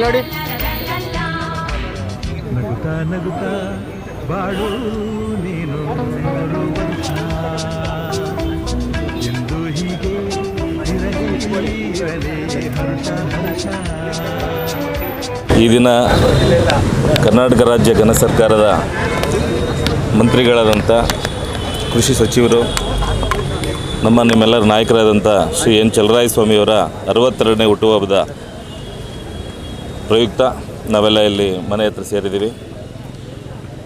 ನೋಡಿ ನಗುತ್ತಾ ನಗುತ್ತಾ ಬಾಳು ನೀನು ಎಂದು ಹೀಗೆ ಈ ದಿನ ಕರ್ನಾಟಕ ರಾಜ್ಯ ಘನ ಸರ್ಕಾರದ ಮಂತ್ರಿಗಳಾದಂಥ ಕೃಷಿ ಸಚಿವರು ನಿಮ್ಮೆಲ್ಲರ ನಾಯಕರಾದಂಥ ಶ್ರೀ ಎನ್ ಚಲರಾಯಸ್ವಾಮಿಯವರ 62ನೇ ಹುಟ್ಟುಹಬ್ಬದ ಪ್ರಯುಕ್ತ ನಾವೆಲ್ಲ ಇಲ್ಲಿ ಮನೆ ಹತ್ರ ಸೇರಿದ್ದೀವಿ.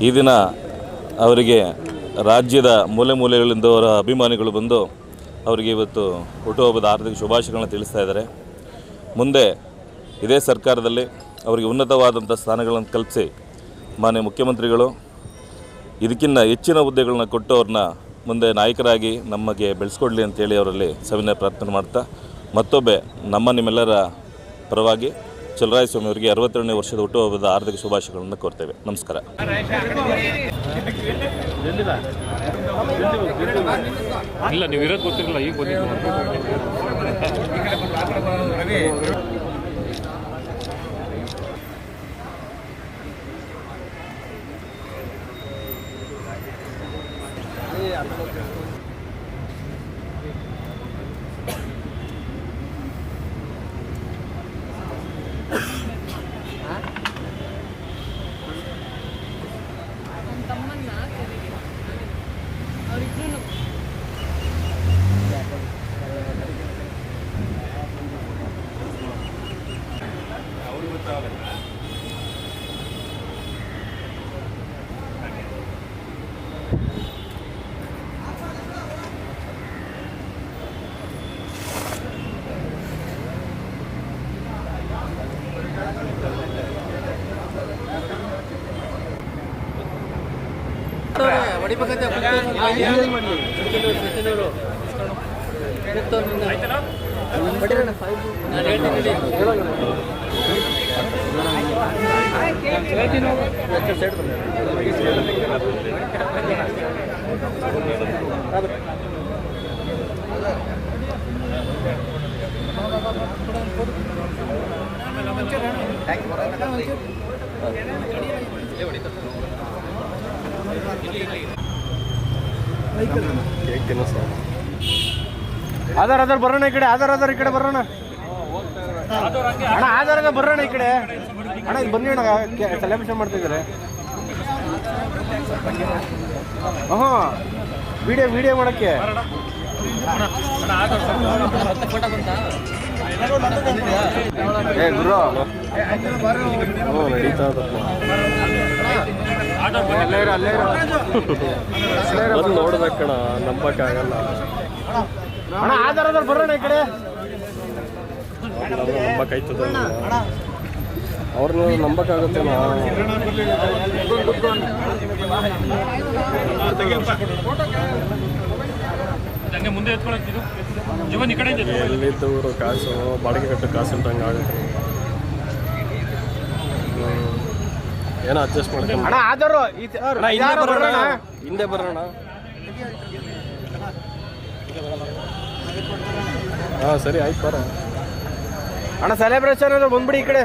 ಈ ದಿನ ಅವರಿಗೆ ರಾಜ್ಯದ ಮೂಲೆ ಮೂಲೆಗಳಿಂದ ಅವರ ಅಭಿಮಾನಿಗಳು ಬಂದು ಅವರಿಗೆ ಇವತ್ತು ಹುಟ್ಟುಹಬ್ಬದ ಹಾರ್ದಿಕ ಶುಭಾಶಯಗಳನ್ನು ತಿಳಿಸ್ತಾ ಇದ್ದಾರೆ. ಮುಂದೆ ಇದೇ ಸರ್ಕಾರದಲ್ಲಿ ಅವರಿಗೆ ಉನ್ನತವಾದಂಥ ಸ್ಥಾನಗಳನ್ನು ಕಲ್ಪಿಸಿ ಮಾನ್ಯ ಮುಖ್ಯಮಂತ್ರಿಗಳು ಇದಕ್ಕಿಂತ ಹೆಚ್ಚಿನ ಹುದ್ದೆಗಳನ್ನ ಕೊಟ್ಟು ಅವ್ರನ್ನ ಮುಂದೆ ನಾಯಕರಾಗಿ ನಮಗೆ ಬೆಳೆಸ್ಕೊಡ್ಲಿ ಅಂತೇಳಿ ಅವರಲ್ಲಿ ಸವಿನಯ ಪ್ರಾರ್ಥನೆ ಮಾಡ್ತಾ ಮತ್ತೊಬ್ಬೆ ನಿಮ್ಮೆಲ್ಲರ ಪರವಾಗಿ ಚಲರಾಯಸ್ವಾಮಿ ಅವರಿಗೆ 62ನೇ ವರ್ಷದ ಹುಟ್ಟುಹಬ್ಬದ ಹಾರ್ದಿಕ ಶುಭಾಶಯಗಳನ್ನು ಕೋರ್ತೇವೆ. ನಮಸ್ಕಾರ. ಇಲ್ಲ ನೀವು ಇರೋದು ಗೊತ್ತಿರಲಿಲ್ಲ, ಈಗ ಬಂದಿದ್ದು. ಆಧಾರ್ ಬರೋಣ ಈ ಕಡೆ, ಆಧಾರ್ ಈ ಕಡೆ ಬರೋಣ ಅಣ್ಣ, ಆಧಾರ ಬರೋಣ ಈ ಕಡೆ ಅಣ್ಣ, ಇಲ್ಲಿ ಬನ್ನಿ ಅಣ್ಣ, ಸೆಲೆಬ್ರೇಷನ್ ಮಾಡ್ತಿದ್ದಾರೆ. ವಿಡಿಯೋ ಮಾಡಕ್ಕೆ ಗುರು ನಡೀತಾ ನೋಡ್ಬೇಕಣ, ನಂಬಕ್ಕಾಗಲ್ಲ ಅಣ್ಣ. ಆಧಾರ ಬರೋಣ ಈ ಕಡೆ, ನಂಬಕ್ಕಾಯ್ತದ ಅವ್ರನ್ನ ನಂಬಕ್ಕಾಗುತ್ತೆ. ಮುಂದೆ ಜೀವನ್ ಈ ಕಡೆ ಎಲ್ಲಿದ್ದವರು ಕಾಸು ಬಾಡಿಗೆ ಕಟ್ಟು ಕಾಸು ಉಂಟಂಗೆ ಆಗುತ್ತೆ. ಏನೋ ಅಡ್ಜಸ್ಟ್ ಮಾಡ್ಕೊಂಡು ಅಣ್ಣ. ಆಧಾರು ಹಿಂದೆ ಬರೋಣ. ಹಾಂ ಸರಿ ಆಯ್ತು ಬರ ಅಣ್ಣ, ಸೆಲೆಬ್ರೇಷನ್ ಬಂದ್ಬಿಡಿ ಈ ಕಡೆ.